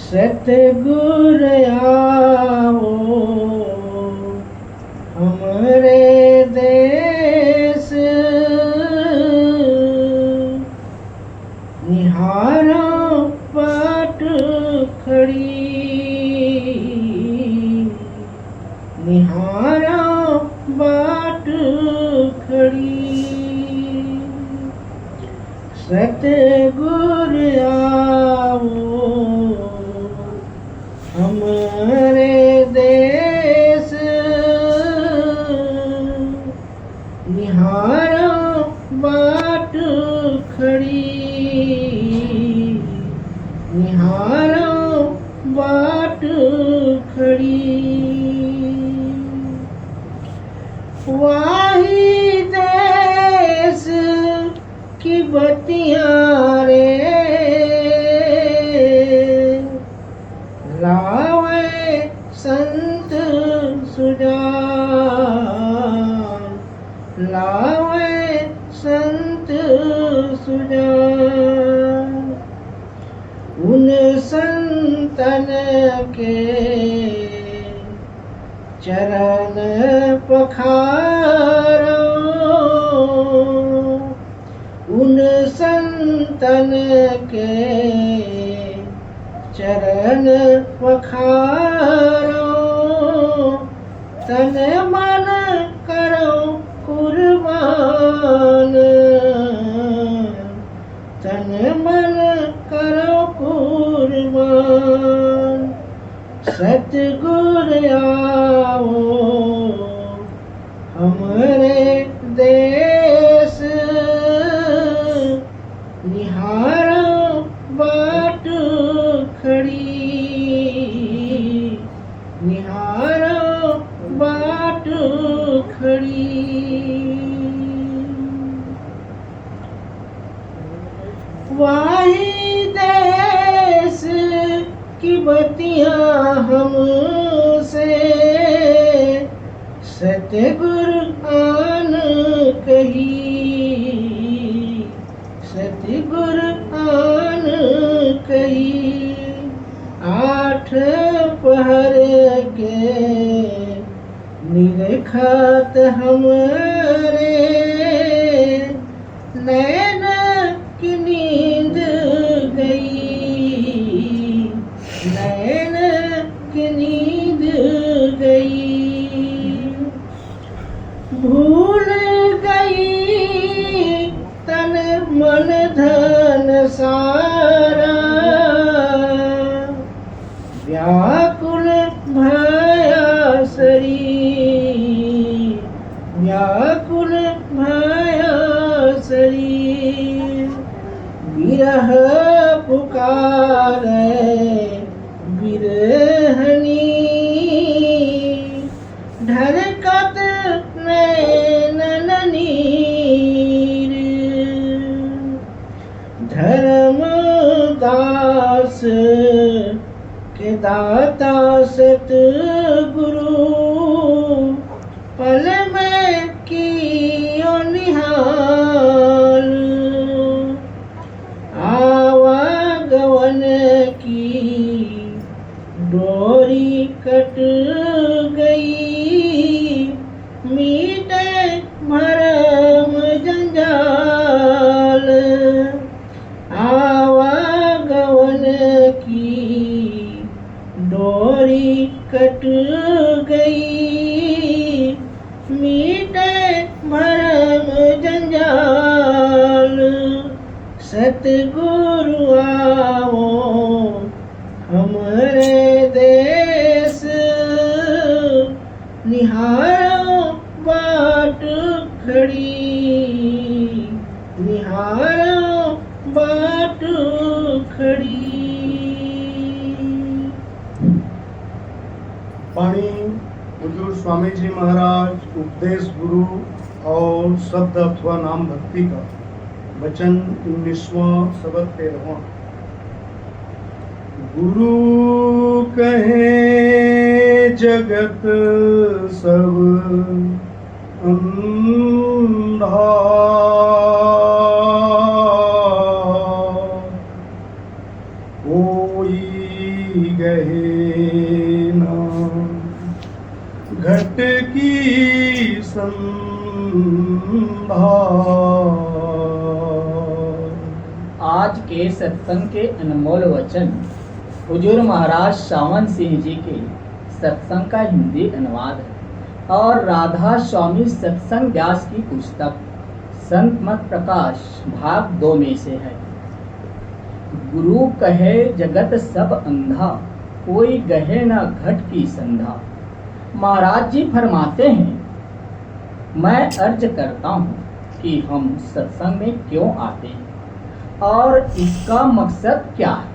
सतगुर आओ हमरे देश, निहारो बाट खड़ी, निहारो बाट खड़ी। सतगुर आओ हमरे देश, निहारो बाट खड़ी, निहारो बाट खड़ी। वाही देश की बतियाँ रे, लावे संत सुजान, लावे संत सुजान। उन संतन के चरण पखारो, उन संतन के चरण पखारो। तन मन करो कुर्बान, तन मन करो कुर्बान। सतगुर आओ हमरे देश, निहारो बाट खड़ी, निहारो बाट खड़ी। वाही देश की बतियाँ हमसे, सतगुर आन कही, सतगुर आन कही। आठ पहर के निरखत हमरे, नैन की नींद गई, नैन की नींद गई। भूल गई तन मन धन सारा, व्याकुल भया शरीर, व्याकुल भया शरीर। विरह पुकारे विरहनी, ढरकत नैनन नीर। धर्मदास के दाता सतगुरु, पल में कियो निहाल। आवागमन की डोरी कट गई, मीटे भरम जंजाल। आवागमन की डोरी कट गई, मीटे भरम जंजाल। सतगुरु आओ हमरे देश, निहारो बाट खड़ी, निहारो बाट खड़ी। वाणी हुजूर स्वामी जी महाराज उपदेश गुरु और शब्द अथवा नाम भक्ति का वचन 19वां शब्द 13वां। गुरु कहे जगत सब अंधा, ओ कोई गहे ना घट की संभार। आज के सत्संग के अनमोल वचन हुजूर महाराज सावन सिंह जी के सत्संग का हिंदी अनुवाद है और राधा स्वामी सत्संग व्यास की पुस्तक संत मत प्रकाश भाग 2 में से है। गुरु कहे जगत सब अंधा, कोई गहे न घट की संधा। महाराज जी फरमाते हैं, मैं अर्ज करता हूँ कि हम सत्संग में क्यों आते हैं और इसका मकसद क्या है।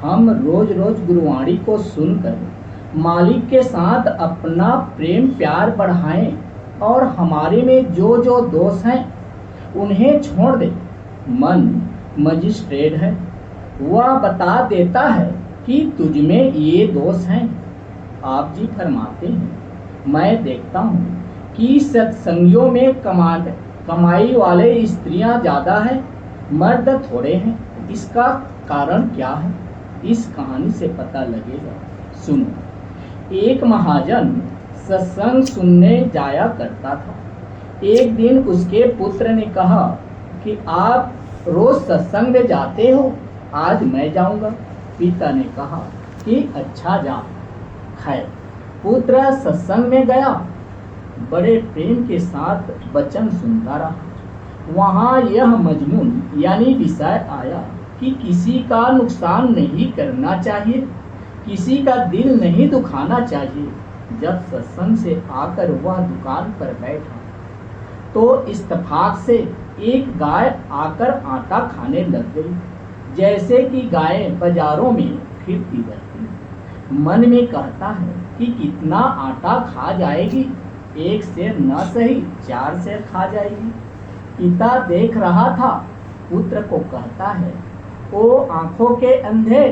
हम रोज रोज गुरुवाणी को सुनकर मालिक के साथ अपना प्रेम प्यार बढ़ाएं और हमारे में जो जो दोष हैं उन्हें छोड़ दें। मन मजिस्ट्रेट है, वह बता देता है कि तुझ में ये दोष हैं। आप जी फरमाते हैं, मैं देखता हूँ कि सत्संगियों में कमाई वाले स्त्रियां ज़्यादा है, मर्द थोड़े हैं। इसका कारण क्या है, इस कहानी से पता लगेगा। सुनो। एक महाजन सत्संग सुनने जाया करता था। एक दिन उसके पुत्र ने कहा कि आप रोज सत्संग में जाते हो, आज मैं जाऊंगा। पिता ने कहा कि अच्छा जा। खैर पुत्र सत्संग में गया, बड़े प्रेम के साथ वचन सुनता रहा। वहाँ यह मजमून यानी विषय आया कि किसी का नुकसान नहीं करना चाहिए, किसी का दिल नहीं दुखाना चाहिए। जब सत्संग से आकर वह दुकान पर बैठा तो इत्तेफाक से एक गाय आकर आटा खाने लग गई, जैसे कि गाय बाजारों में फिरती रहती। मन में कहता है कि कितना आटा खा जाएगी, 1 सेर न सही 4 सेर खा जाएगी। पिता देख रहा था, पुत्र को कहता है, ओ आंखों के अंधे,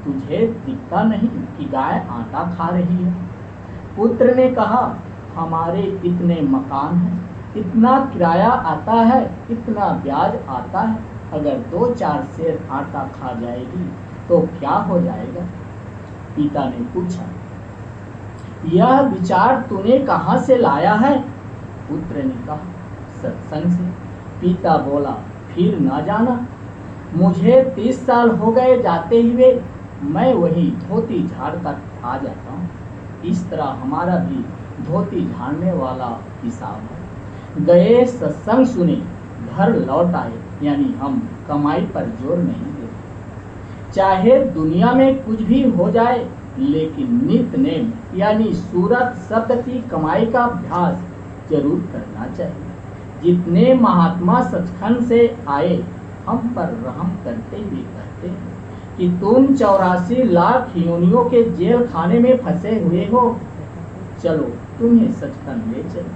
तुझे दिखता नहीं कि गाय आटा खा रही है। पुत्र ने कहा, हमारे इतने मकान हैं, इतना किराया आता है, इतना ब्याज आता है, अगर 2-4 सेर आटा खा जाएगी तो क्या हो जाएगा। पिता ने पूछा, यह विचार तूने कहाँ से लाया है। पुत्र ने कहा, सत्संग से। पिता बोला, फिर न जाना, मुझे 30 साल हो गए जाते हुए, मैं वही धोती झाड़ कर आ जाता हूँ। इस तरह हमारा भी धोती झाड़ने वाला हिसाब है। गए सत्संग सुने, घर लौट आए, यानी हम कमाई पर जोर नहीं देते। चाहे दुनिया में कुछ भी हो जाए, लेकिन नित्य नेम यानी सूरत शब्द की कमाई का अभ्यास जरूर करना चाहिए। जितने महात्मा सचखंड से आए, हम पर रहम करते हुए कहते हैं कि तुम 84 लाख योनियों के जेल खाने में फंसे हुए हो, चलो तुम्हें सचखंड ले चलो।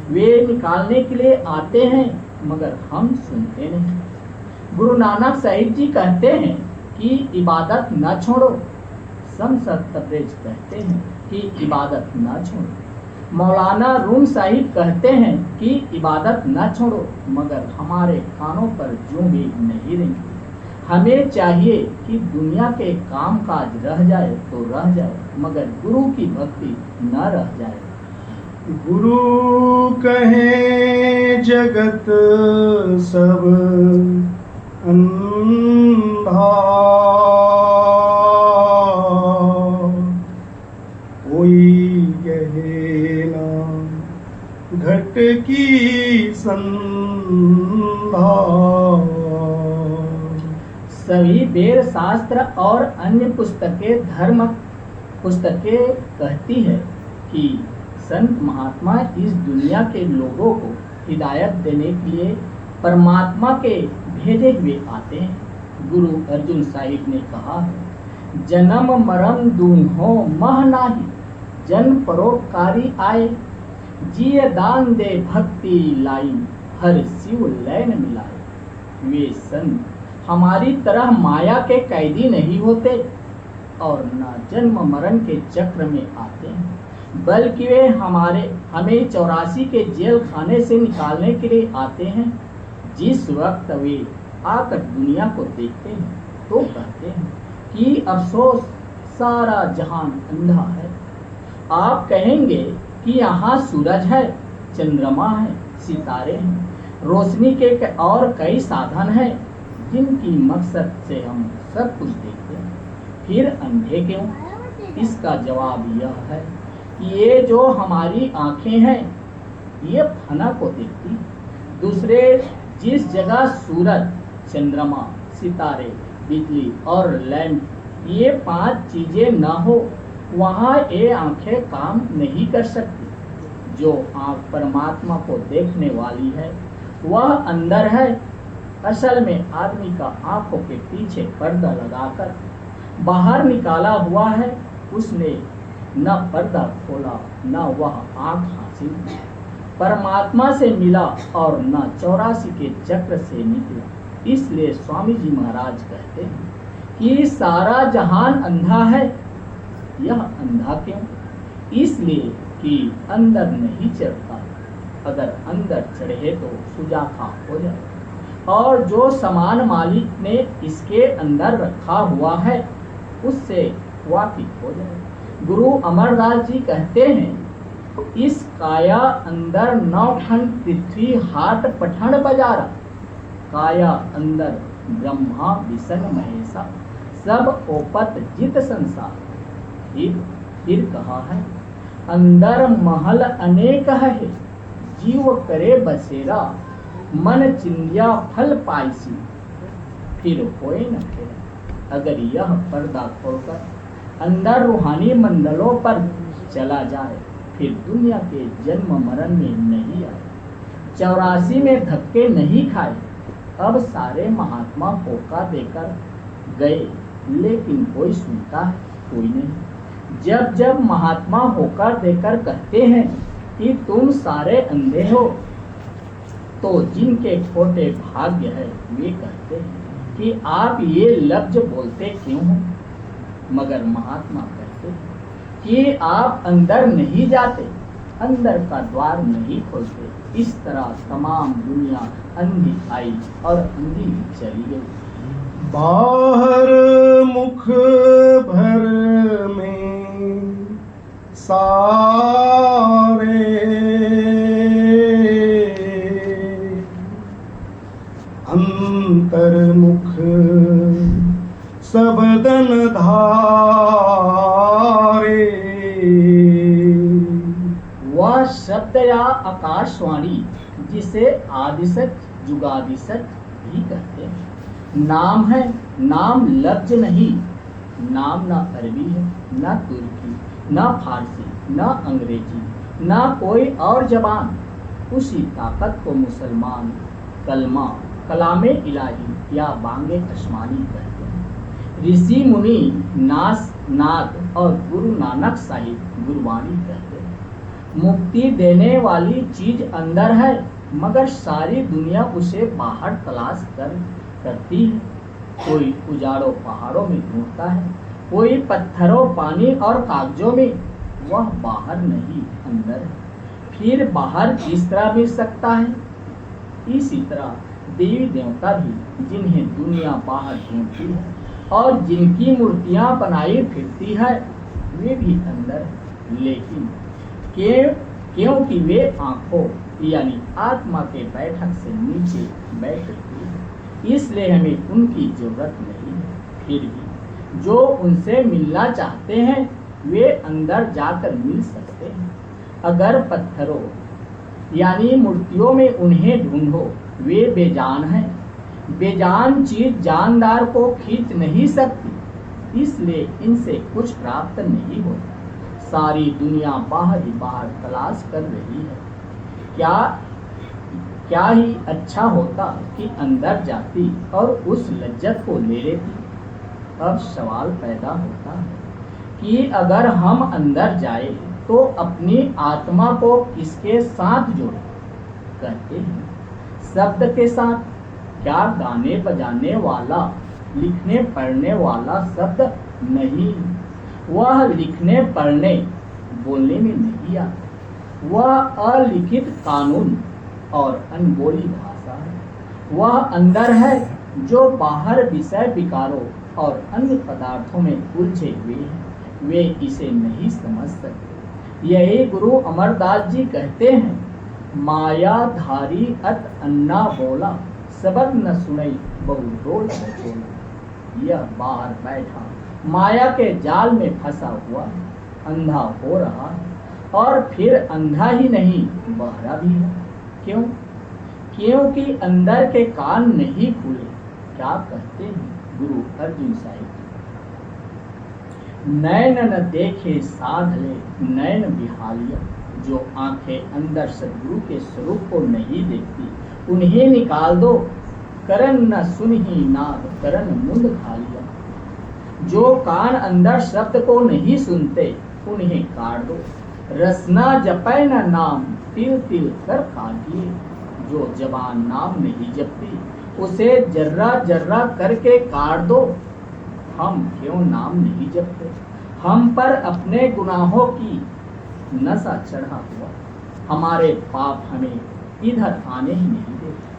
वे निकालने के लिए आते हैं, मगर हम सुनते नहीं। गुरु नानक साहिब जी कहते हैं कि इबादत न छोड़ो। शमसद तबरेज कहते हैं कि इबादत न छोड़ो। मौलाना रूम साहिब कहते हैं कि इबादत न छोड़ो, मगर हमारे कानों पर जूं भी नहीं रहेंगे। हमें चाहिए कि दुनिया के काम काज रह जाए तो रह जाए, मगर गुरु की भक्ति न रह जाए। गुरु कहे जगत सब अंधा, कोई कहे ना घट की संधा। सभी वेद शास्त्र और अन्य पुस्तकें धर्म पुस्तकें कहती है कि संत महात्मा इस दुनिया के लोगों को हिदायत देने के लिए परमात्मा के भेजे हुए आते हैं। गुरु अर्जुन साहिब ने कहा है, जन्म मरण दून्हों मह नाही, जन परोपकारी आए, जिय दान दे भक्ति लाई, हर शिव लैन मिलाए। वे संत हमारी तरह माया के कैदी नहीं होते और न जन्म मरण के चक्र में आते हैं, बल्कि वे हमें 84 के जेल खाने से निकालने के लिए आते हैं। जिस वक्त वे आकर दुनिया को देखते हैं तो कहते हैं, कि अफसोस सारा जहान अंधा है। आप कहेंगे कि यहाँ सूरज है, चंद्रमा है, सितारे हैं, रोशनी के और कई साधन हैं जिनकी मकसद से हम सब कुछ देखते हैं, फिर अंधे क्यों? इसका जवाब यह है कि ये जो हमारी आंखें हैं ये फना को देखती, दूसरे जिस जगह सूरज, चंद्रमा, सितारे, बिजली और लैंप ये 5 चीजें न हो वहाँ ये आंखें काम नहीं कर सकती। जो आंख परमात्मा को देखने वाली है वह अंदर है। असल में आदमी का आंखों के पीछे पर्दा लगाकर बाहर निकाला हुआ है। उसने न पर्दा खोला न वह आंख हासिल की, परमात्मा से मिला और न 84 के चक्र से निकला। इसलिए स्वामी जी महाराज कहते हैं कि सारा जहान अंधा है। यह अंधा क्यों? इसलिए कि अंदर नहीं चढ़ता। अगर अंदर चढ़े तो सुजाखा हो जाए, और जो सामान मालिक ने इसके अंदर रखा हुआ है उससे वाकिफ हो जाए। गुरु अमरदास जी कहते हैं, इस काया अंदर 9 खंड पृथ्वी हाट पठण बजारा, काया अंदर ब्रह्मा विष्णु महेशा, सब ओपत जित संसार। फिर कहा है, अंदर महल अनेक है, जीव करे बसेरा, मन चिंदिया फल पाइसी, फिर होए न फेरा। अगर यह पर्दा खोलकर अंदर रूहानी मंडलों पर चला जाए फिर दुनिया के जन्म मरण में नहीं आए, 84 में धक्के नहीं खाए। अब सारे महात्मा होका देकर गए लेकिन कोई सुनता है कोई नहीं। जब जब महात्मा होकर देकर कहते हैं कि तुम सारे अंधे हो, तो जिनके खोटे भाग्य है वे कहते हैं कि आप ये लफ्ज बोलते क्यों हो। मगर महात्मा कहते हैं कि आप अंदर नहीं जाते, अंदर का द्वार नहीं खोलते। इस तरह तमाम दुनिया अंधी आई और अंधी चली गई। बाहर मुख भर में सारे, अंतर मुख सबदन धारे। वह शब्द या आकाशवाणी जिसे आदिसच जुगादिसच भी कहते हैं। नाम है, नाम लफ्ज नहीं। नाम ना अरबी है, ना तुर्की, ना फारसी, ना अंग्रेजी, ना कोई और जबान। उसी ताकत को मुसलमान कलमा, कलामे इलाही या बांगे आसमानी कहते हैं। ऋषि मुनि नास नाद और गुरु नानक साहिब गुरबाणी कहते हैं। मुक्ति देने वाली चीज अंदर है, मगर सारी दुनिया उसे बाहर तलाश करती है। कोई उजाड़ों पहाड़ों में ढूंढता है, कोई पत्थरों, पानी और कागजों में। वह बाहर नहीं अंदर है। फिर बाहर किस तरह मिल सकता है? इसी तरह देवी देवता भी जिन्हें दुनिया बाहर ढूंढती है और जिनकी मूर्तियां बनाई फिरती है वे भी अंदर है। लेकिन क्योंकि वे आंखों यानी आत्मा के बैठक से नीचे बैठ रही है, इसलिए हमें उनकी जरूरत नहीं है। फिर भी जो उनसे मिलना चाहते हैं वे अंदर जाकर मिल सकते हैं। अगर पत्थरों यानी मूर्तियों में उन्हें ढूंढो वे बेजान हैं। बेजान चीज जानदार को खींच नहीं सकती, इसलिए इनसे कुछ प्राप्त नहीं होता। सारी दुनिया बाहर ही बाहर तलाश कर रही है। क्या ही अच्छा होता कि अंदर जाती और उस लज्जत को ले लेती। अब सवाल पैदा होता है कि अगर हम अंदर जाए तो अपनी आत्मा को किसके साथ जोड़े? कहते हैं शब्द के साथ। क्या गाने बजाने वाला, लिखने पढ़ने वाला शब्द नहीं, वह लिखने पढ़ने बोलने में नहीं आता। वह अलिखित कानून और अनबोली भाषा है। वह अंदर है जो बाहर विषय विकारों और अन्य पदार्थों में उलझे हुए हैं, वे इसे नहीं समझ सकते। यही गुरु अमरदास जी कहते हैं, मायाधारी अत अन्ना बोला, सबक न सुनई बहु डोल बचोला। यह बाहर बैठा माया के जाल में फंसा हुआ अंधा हो रहा है, और फिर अंधा ही नहीं बहरा भी है। क्यों? क्योंकि अंदर के कान नहीं खुले। क्या कहते हैं गुरु अर्जुन साहिब? नैन न देखे साधले नैन बिहालिया। जो आंखें अंदर सदगुरु के स्वरूप को नहीं देखती, उन्हें निकाल दो। करन न सुनही नाद करन मुंद खालिया। जो कान अंदर शब्द को नहीं सुनते, उन्हें काट दो। रसना जपै न नाम तिल तिल कर काटिए। जो जबान नाम नहीं जपती, उसे जर्रा जर्रा करके काट दो। हम क्यों नाम नहीं जपते? हम पर अपने गुनाहों की नशा चढ़ा हुआ। हमारे पाप हमें इधर आने ही नहीं देते।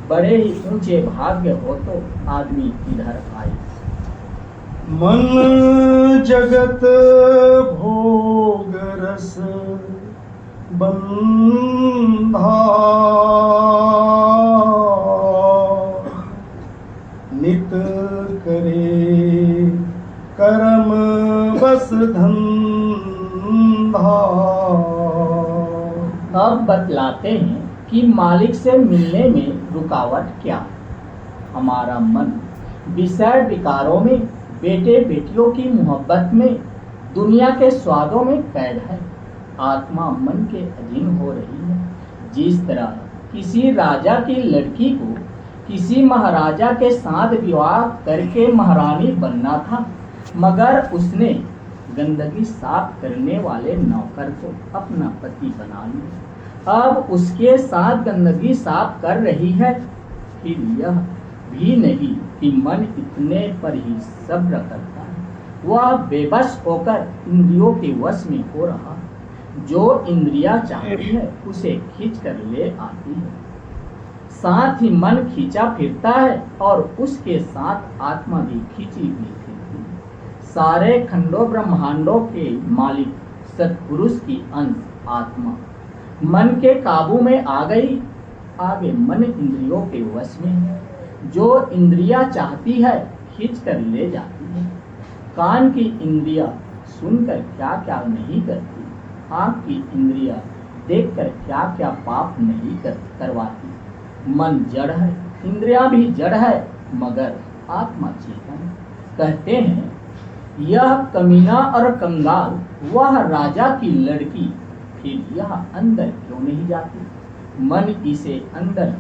बड़े ही ऊंचे भाग्य हो तो आदमी इधर आए। मन जगत भोग रस बंधा, नित करे कर्म बस धंधा। अब बतलाते हैं कि मालिक से मिलने में रुकावट क्या है। हमारा मन विषय विकारों में, बेटे बेटियों की मोहब्बत में, दुनिया के स्वादों में कैद है। आत्मा मन के अधीन हो रही है। जिस तरह किसी राजा की लड़की को किसी महाराजा के साथ विवाह करके महारानी बनना था, मगर उसने गंदगी साफ करने वाले नौकर को अपना पति बना लिया। अब उसके साथ गंदगी साफ कर रही है। फिर यह भी नहीं कि मन इतने पर ही सब्र करता है, वह बेबस होकर इंद्रियों के वश में हो रहा है। जो इंद्रिया चाहती है उसे खींच कर ले आती है। साथ ही मन खींचा फिरता है और उसके साथ आत्मा भी खींची हुई फिरती है। सारे खंडों ब्रह्मांडों के मालिक सत्पुरुष की अंश आत्मा मन के काबू में आ गई। आगे मन इंद्रियों के वश में है। जो इंद्रिया चाहती है खींच कर ले जाती है। कान की इंद्रिया सुनकर क्या क्या नहीं करती, आँख की इंद्रिया देखकर क्या क्या पाप नहीं करवाती। मन जड़ है, इंद्रिया भी जड़ है, मगर आत्मा चेतन। कहते हैं, यह कमीना और कंगाल वह राजा की लड़की, फिर यह अंदर क्यों नहीं जाती? मन इसे अंदर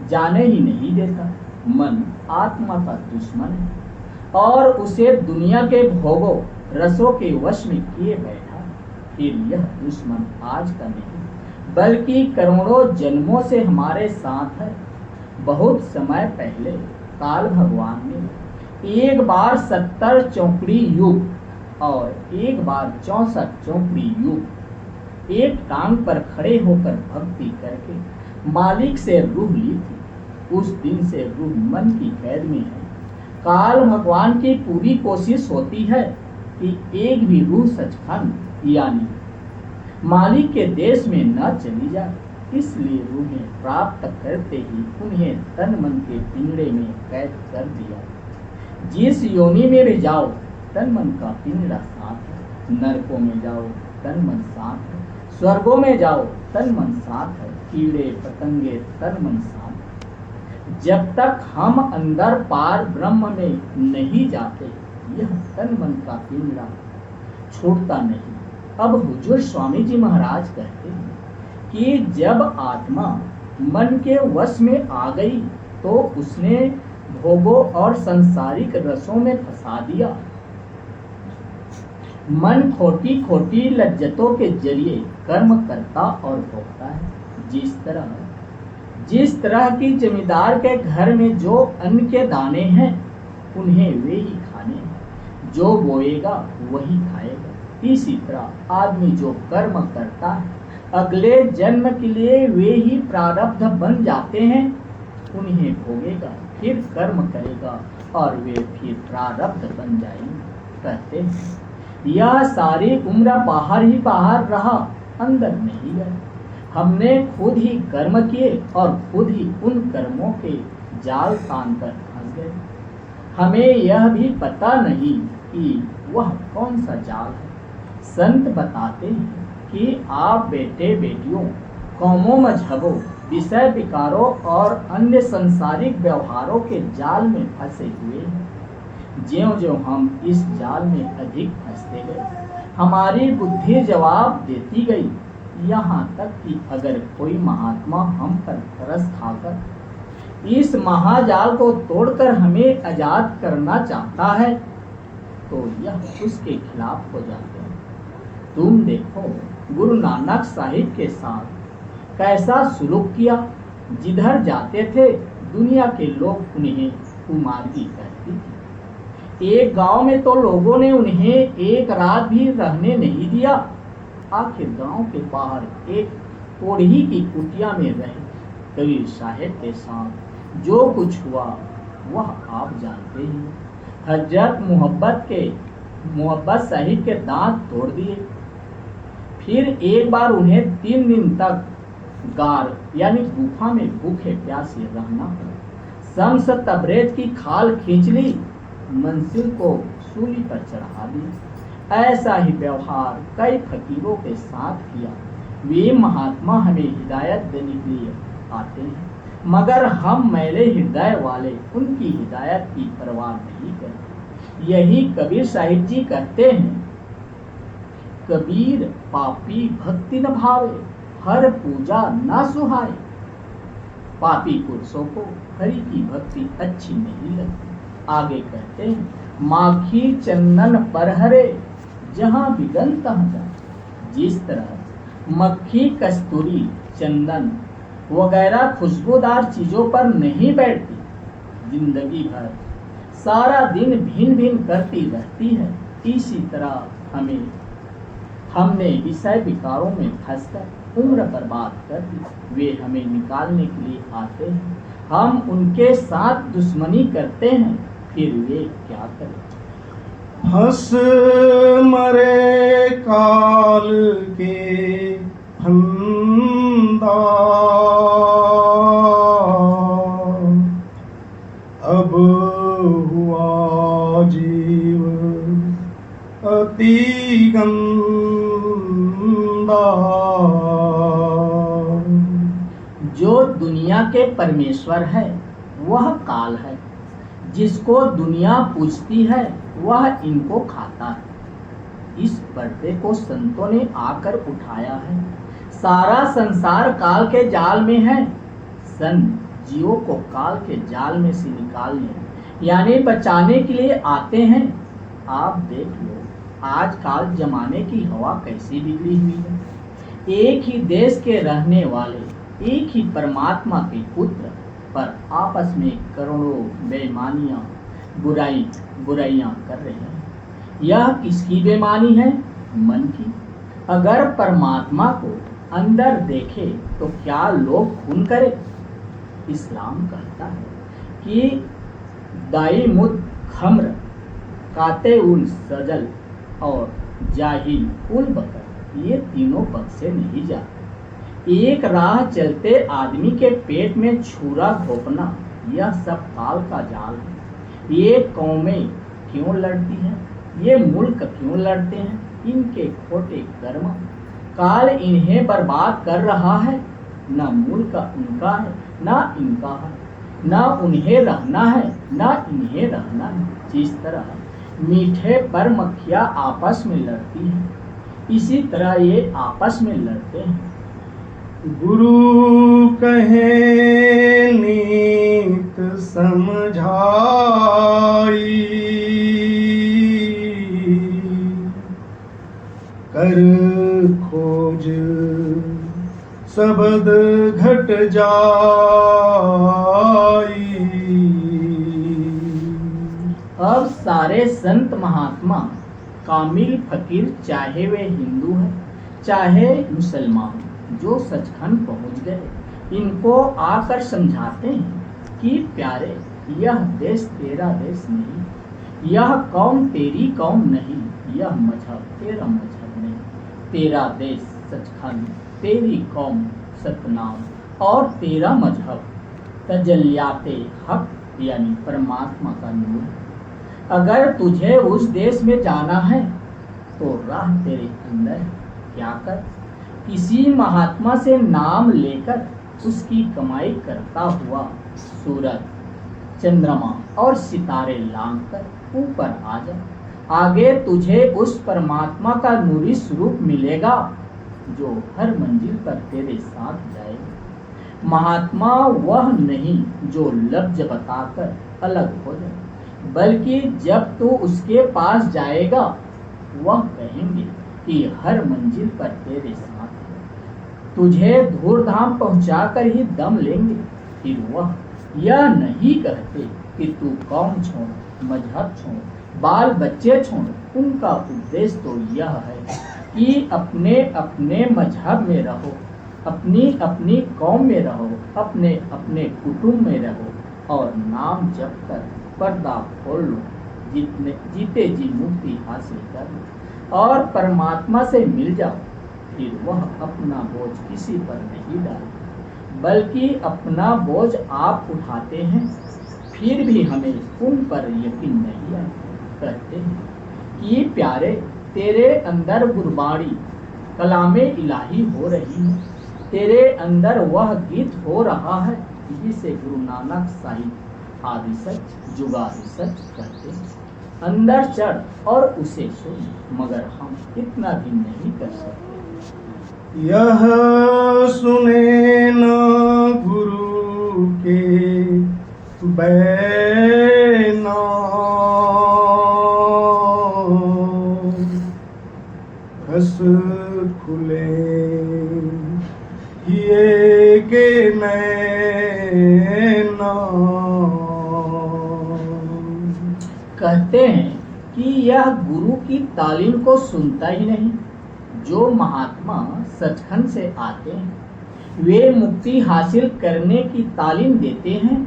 जाने ही नहीं देता। मन आत्मा का दुश्मन है और उसे दुनिया के भोगों रसों के वश में किए बैठा। फिर यह दुश्मन आज का नहीं, बल्कि करोड़ों जन्मों से हमारे साथ है। बहुत समय पहले काल भगवान ने एक बार 70 चौकड़ी युग और एक बार 64 चौकड़ी युग एक टांग पर खड़े होकर भक्ति करके मालिक से रूह ली थी। उस दिन से रूह मन की कैद में है। काल भगवान की पूरी कोशिश होती है कि एक भी रूह सचखंड यानी मालिक के देश में न चली जाए। इसलिए रूहें प्राप्त करते ही उन्हें तन मन के पिंजड़े में कैद कर दिया। जिस योनि में भी जाओ तन मन का पिंजड़ा साथ है। नरकों में जाओ तन मन साथ है, स्वर्गों में जाओ तन मन साथ है, कीड़े पतंगे तन मन साथ है। जब तक हम अंदर पार ब्रह्म में नहीं जाते, यह तन मन का पिंजड़ा छूटता नहीं। अब हुजूर स्वामी जी महाराज कहते हैं कि जब आत्मा मन के वश में आ गई तो उसने भोगों और सांसारिक रसों में फंसा दिया। मन खोटी खोटी लज्जतों के जरिए कर्म करता और भोगता है। जिस तरह की जमींदार के घर में जो अन्न के दाने हैं, उन्हें वे ही खाने हैं। जो बोएगा वही खाएगा। इसी तरह आदमी जो कर्म करता है, अगले जन्म के लिए वे ही प्रारब्ध बन जाते हैं, उन्हें भोगेगा, फिर कर्म करेगा और वे फिर प्रारब्ध बन जाएंगे। कहते हैं यह सारी उम्र बाहर ही बाहर रहा, अंदर नहीं गए। हमने खुद ही कर्म किए और खुद ही उन कर्मों के जाल तान कर फंस गए। हमें यह भी पता नहीं कि वह कौन सा जाल है। संत बताते हैं कि आप बेटे बेटियों, कौमों, मजहबों, विषय विकारों और अन्य संसारिक व्यवहारों के जाल में फंसे हुए हैं। ज्यों-ज्यों हम इस जाल में अधिक फंसते गए, हमारी बुद्धि जवाब देती गई, यहाँ तक कि अगर कोई महात्मा हम पर तरस खाकर इस महाजाल को तोड़कर हमें आजाद करना चाहता है तो यह उसके खिलाफ हो जाते हैं। तुम देखो गुरु नानक साहिब के साथ कैसा सुलूक किया। जिधर जाते थे दुनिया के लोग उन्हें कुमार्गी कहती थी। एक गांव में तो लोगों ने उन्हें एक रात भी रहने नहीं दिया। आखिर गांव के बाहर एक कोढ़ी की कुटिया में रहे कबीर साहिब के साथ जो कुछ हुआ वह आप जानते ही। हजरत मोहब्बत साहिब के दांत तोड़ दिए। फिर एक बार उन्हें 3 दिन तक गार यानी गुफा में भूखे प्यासे रहना पड़ा। शम्स तबरेज की खाल खींच ली, मंसिल को सूली पर चढ़ा दी। ऐसा ही व्यवहार कई फकीरों के साथ किया। वे महात्मा हमें हिदायत देने के लिए आते हैं, मगर हम मैले हृदय वाले उनकी हिदायत की परवाह नहीं करते। यही कबीर साहिब जी कहते हैं, कबीर पापी भक्ति न भावे, हर पूजा ना सुहाए। पापी पुरुषों को हरि की भक्ति अच्छी नहीं लगती। आगे कहते हैं, माखी चंदन पर हरे, जहां बिगन तहां जाए। जिस तरह मक्खी, कस्तूरी, चंदन वगैरह खुशबूदार चीजों पर नहीं बैठती, जिंदगी भर सारा दिन भिन भिन करती रहती है, इसी तरह हमने विषय विकारों में फंसकर उम्र बर्बाद कर दी। वे हमें निकालने के लिए आते हैं, हम उनके साथ दुश्मनी करते हैं, फिर वे क्या करें। हंस मरे काल के फंदा, अब हुआ जीव अति गंदा। जो दुनिया के परमेश्वर है वह काल है, जिसको दुनिया पूजती है वह इनको खाता है। इस पर्दे को संतों ने आकर उठाया है। सारा संसार काल के जाल में है। संत जीवों को काल के जाल में से निकालने यानी बचाने के लिए आते हैं। आप देख लो आजकल जमाने की हवा कैसी बिगड़ी हुई है। एक ही देश के रहने वाले, एक ही परमात्मा के पुत्र पर आपस में करोड़ों बेईमानियां बुराइयां कर रहे हैं। यह किसकी बेईमानी है? मन की। अगर परमात्मा को अंदर देखे तो क्या लोग खून करे? इस्लाम कहता है कि दाई मुद खम्र, काते उल सजल और जाहिल उल बकर, ये तीनों बख्शे नहीं जाते। एक राह चलते आदमी के पेट में छुरा घोंपना, यह सब काल का जाल है। ये कौमें क्यों लड़ती हैं? ये मुल्क क्यों लड़ते हैं? इनके खोटे कर्म। काल इन्हें बर्बाद कर रहा है। न मुल्क उनका है, न इनका है। न उन्हें रहना है, न इन्हें रहना है। जिस तरह मीठे पर मक्खियाँ आपस में लड़ती हैं, इसी तरह ये आपस में लड़ते हैं। गुरु कहे नीत समझाई, कर खोज शब्द घट जाई। अब सारे संत महात्मा कामिल फकीर, चाहे वे हिंदू हैं चाहे मुसलमान, जो सचखंड पहुंच गए, इनको आकर समझाते हैं कि प्यारे यह देश तेरा देश नहीं, यह कौम तेरी कौम नहीं, यह मजहब तेरा मजहब नहीं। तेरा देश सचखंड, तेरी कौम सतनाम और तेरा मजहब तजल्लियाते हक यानी परमात्मा का नूर। अगर तुझे उस देश में जाना है तो राह तेरे अंदर है। क्या कर, किसी महात्मा से नाम लेकर उसकी कमाई करता हुआ सूरज, चंद्रमा और सितारे लांघ कर ऊपर आ जा। आगे तुझे उस परमात्मा का नूरी स्वरूप मिलेगा जो हर मंजिल पर तेरे साथ जाएगा। महात्मा वह नहीं जो लफ्ज बताकर अलग हो जाए, बल्कि जब तू उसके पास जाएगा वह कहेंगे कि हर मंजिल पर तेरे साथ है। तुझे धूर्धाम पहुंचाकर ही दम लेंगे। फिर वह यह नहीं कहते कि तू कौम छोड़, मजहब छोड़, बाल बच्चे छोड़। उनका उपदेश तो यह है कि अपने अपने मजहब में रहो, अपनी अपनी कौम में रहो, अपने अपने कुटुंब में रहो और नाम जप कर पर्दा खोल लो, जीते जी मुक्ति हासिल कर लो और परमात्मा से मिल जाओ। फिर वह अपना बोझ किसी पर नहीं डालता, बल्कि अपना बोझ आप उठाते हैं। फिर भी हमें उन पर यकीन नहीं आता। कहते हैं कि प्यारे, तेरे अंदर गुरबाणी कलामे इलाही हो रही है, तेरे अंदर वह गीत हो रहा है जिसे गुरु नानक साहिब आदि सच जुगादि सच कहते हैं। अंदर चढ़ और उसे सुन, मगर हम इतना भी नहीं कर सकते। यह सुने न गुरु के बैना, रस खुले ये के नैना। कहते हैं कि यह गुरु की तालीम को सुनता ही नहीं। जो महात्मा सचखंड से आते हैं वे मुक्ति हासिल करने की तालीम देते हैं,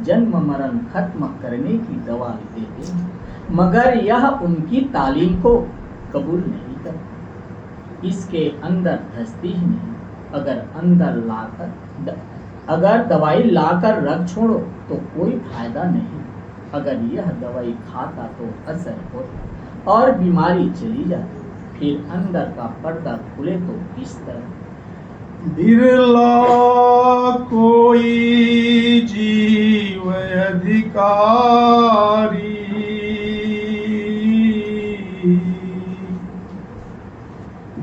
जन्म मरण खत्म करने की दवा देते हैं, मगर यह उनकी तालीम को कबूल नहीं करते। इसके अंदर धंसती ही नहीं। अगर दवाई लाकर रख छोड़ो तो कोई फायदा नहीं। अगर यह दवाई खाता तो असर होता और बीमारी चली जाती। फिर अंदर का पर्दा खुले तो किस तरह। बिरला कोई जीव अधिकारी,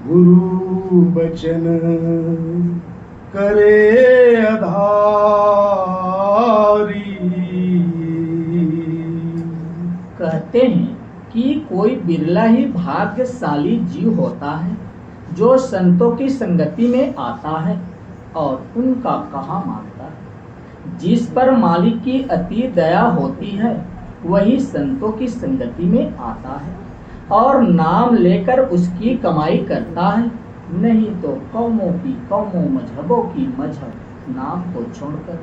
गुरु बचन करे आधारी। कहते हैं कि कोई बिरला ही भाग्यशाली जीव होता है जो संतों की संगति में आता है और उनका कहा मानता है। जिस पर मालिक की अति दया होती है वही संतों की संगति में आता है और नाम लेकर उसकी कमाई करता है। नहीं तो कौमों की कौमों, मजहबों की मजहब नाम को छोड़कर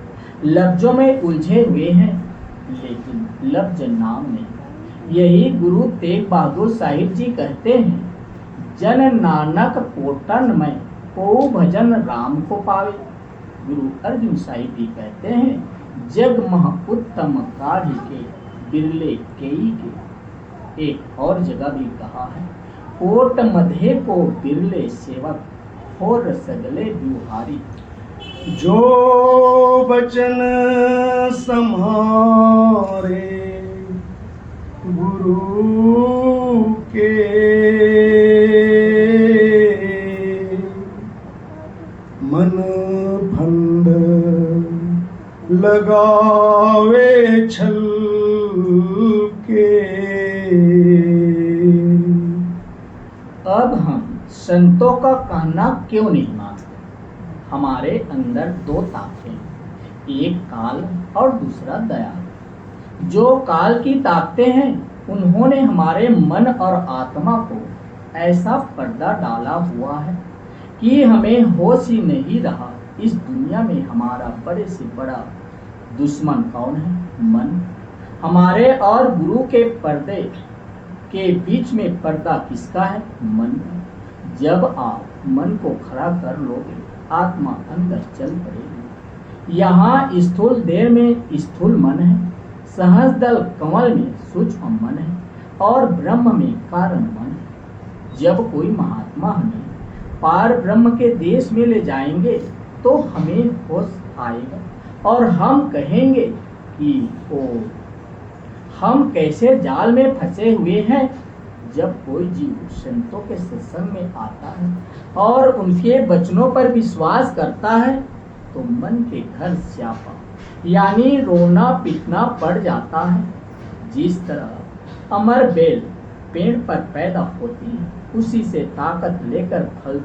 लफ्जों में उलझे हुए हैं, लेकिन लफ्ज नाम नहीं। यही गुरु तेग बहादुर साहिब जी कहते हैं, जन नानक पोटन में को भजन राम को पावे। गुरु अर्जुन साहिब जी कहते हैं, जग मह उत्तम काढ़ के बिरले केई के। एक और जगह भी कहा है, कोट मधे को बिरले सेवक और सगले दुहारी। जो बचन सम्हारे गुरु के, मन फंद लगावे छल के। अब हम संतों का कहना क्यों नहीं मानते? हमारे अंदर दो ताकतें हैं, एक काल और दूसरा दया। जो काल की ताकतें हैं उन्होंने हमारे मन और आत्मा को ऐसा पर्दा डाला हुआ है कि हमें होश ही नहीं रहा। इस दुनिया में हमारा बड़े से बड़ा दुश्मन कौन है? मन। हमारे और गुरु के पर्दे के बीच में पर्दा किसका है? मन का। जब आप मन को खड़ा कर लोगे, आत्मा अंदर चल पड़ेगी। यहाँ स्थूल देह में स्थूल मन है, सहस्रदल कमल में सूक्ष्म मन है और ब्रह्म में कारण मन है। जब कोई महात्मा हमें पार ब्रह्म के देश में ले जाएंगे तो हमें होश आएगा और हम कहेंगे कि ओ हम कैसे जाल में फंसे हुए हैं। जब कोई जीव संतों के सत्संग में आता है और उनके वचनों पर विश्वास करता है तो मन के घर स्यापा यानी रोना पीटना पड़ जाता है। जिस तरह अमर बेल पेड़ पर पैदा होती है, उसी से ताकत लेकर फल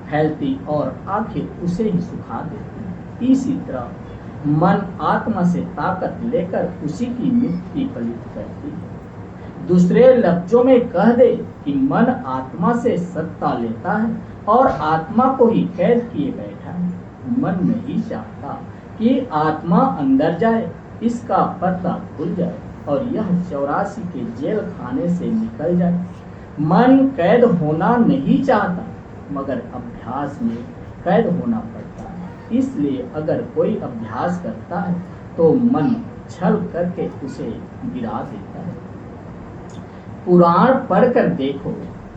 फैलती और आखिर उसे ही सुखा देती है, इसी तरह मन आत्मा से ताकत लेकर उसी की मिट्टी पलित करती है। दूसरे लफ्जों में कह दे कि मन आत्मा से सत्ता लेता है और आत्मा को ही कैद किए बैठा है। मन नहीं चाहता कि आत्मा अंदर जाए, इसका पर्दा खुल जाए और यह 84 के जेल खाने से निकल जाए। मन कैद होना नहीं चाहता, मगर अभ्यास में कैद होना पड़ता है। इसलिए अगर कोई अभ्यास करता है तो मन छल करके उसे गिरा देता है। पुराण पढ़कर देखो,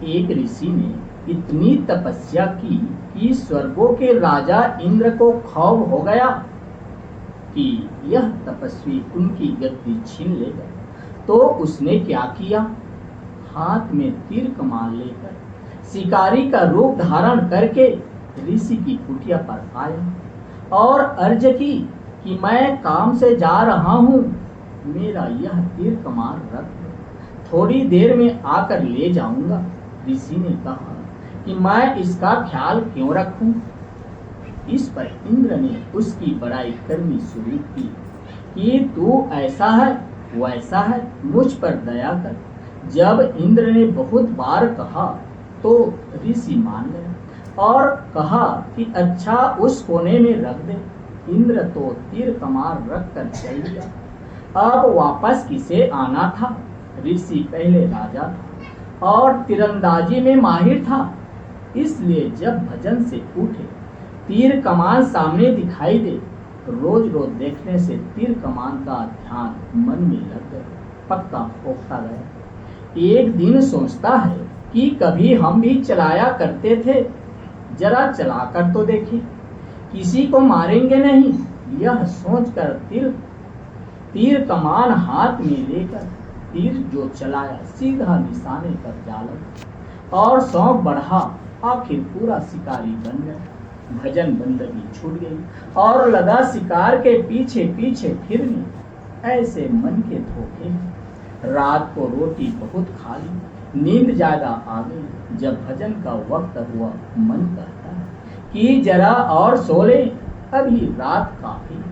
एक ऋषि ने इतनी तपस्या की कि स्वर्गों के राजा इंद्र को खौफ हो गया कि यह तपस्वी उनकी गद्दी छीन लेगा। तो उसने क्या किया? हाथ में तीर कमान लेकर शिकारी का रूप धारण करके ऋषि की कुटिया पर आया और अर्ज की कि मैं काम से जा रहा हूँ, मेरा यह तीर कमान रख दो, थोड़ी देर में आकर ले जाऊंगा। ऋषि ने कहा कि मैं इसका ख्याल क्यों रखूं? इस पर इंद्र ने उसकी बड़ाई करनी शुरू की कि तू ऐसा है वैसा है, मुझ पर दया कर। जब इंद्र ने बहुत बार कहा तो ऋषि मान गया और कहा कि अच्छा उस कोने में रख दे। इंद्र तो तीर कमान रख कर चल गया। अब वापस किसे आना था? ऋषि पहले राजा था और तीरंदाजी में माहिर था, इसलिए जब भजन से उठे तीर कमान सामने दिखाई दे, रोज रोज देखने से तीर कमान का ध्यान मन में लग गया, पक्का होता गया। एक दिन सोचता है कि कभी हम भी चलाया करते थे, जरा चलाकर तो देखें, किसी को मारेंगे नहीं। यह सोचकर तीर कमान हाथ में लेकर तीर जो चलाया सीधा निशाने पर जा लगा और शौक बढ़ा, आखिर पूरा शिकारी बन गया। भजन बंदगी छूट गई और लगा शिकार के पीछे पीछे फिरने। ऐसे मन के धोखे। रात को रोटी बहुत खा ली, नींद ज्यादा आ गई। जब भजन का वक्त हुआ, मन कहता है कि जरा और सो ले, अभी रात काफी।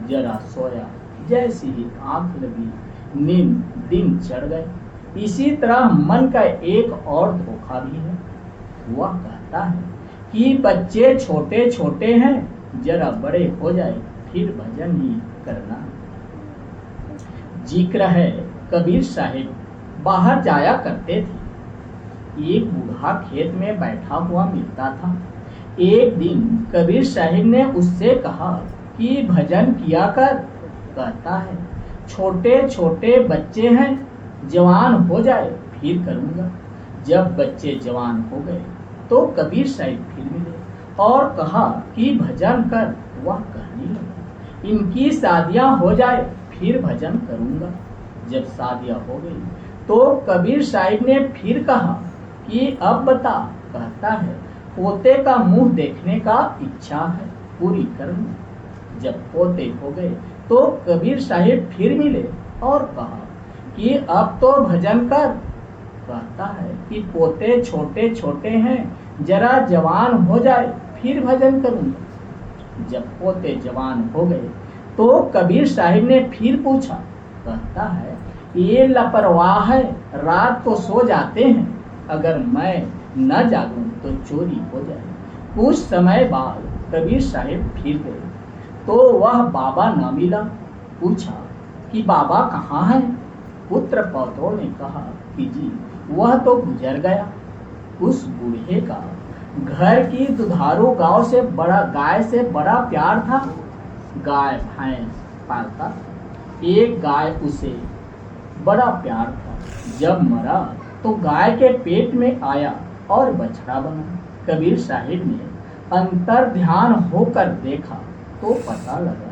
जरा सोया, जैसी ही आंख लगी नींद दिन चढ़ गए। इसी तरह मन का एक और धोखा भी है। वह कहता है कि बच्चे छोटे छोटे हैं, जरा बड़े हो जाए फिर भजन ही करना। जिक्र है कबीर साहिब बाहर जाया करते थे। एक बूढ़ा खेत में बैठा हुआ मिलता था। एक दिन कबीर साहिब ने उससे कहा कि भजन किया कर। कहता है छोटे छोटे बच्चे हैं, जवान हो जाए फिर करूंगा। जब बच्चे जवान हो गए तो कबीर साहिब फिर मिले और कहा कि भजन कर। वह कहने लगा इनकी शादियां हो जाए फिर भजन करूंगा। जब शादियां हो गई तो कबीर साहिब ने फिर कहा कि अब बता। कहता है पोते का मुंह देखने का इच्छा है, पूरी करनी। जब पोते हो गए तो कबीर साहिब फिर मिले और कहा कि अब तो भजन कर। कहता है कि पोते छोटे छोटे हैं, जरा जवान हो जाए फिर भजन करूंगा। जब पोते जवान हो गए तो कबीर साहिब ने फिर पूछा। कहता है ये लापरवाह है, रात को सो जाते हैं, अगर मैं न जागूं तो चोरी हो जाए। कुछ समय बाद कबीर साहिब फिर गए तो वह बाबा न मिला। पूछा कि बाबा कहाँ है? पुत्र पौत्रों ने कहा कि जी वह तो गुजर गया। उस बूढ़े का घर की दुधारू गाय से बड़ा प्यार था। गाय भैंस पालता, एक गाय उसे बड़ा प्यार था। जब मरा तो गाय के पेट में आया और बछड़ा बना। कबीर साहिब ने अंतर ध्यान होकर देखा तो पता लगा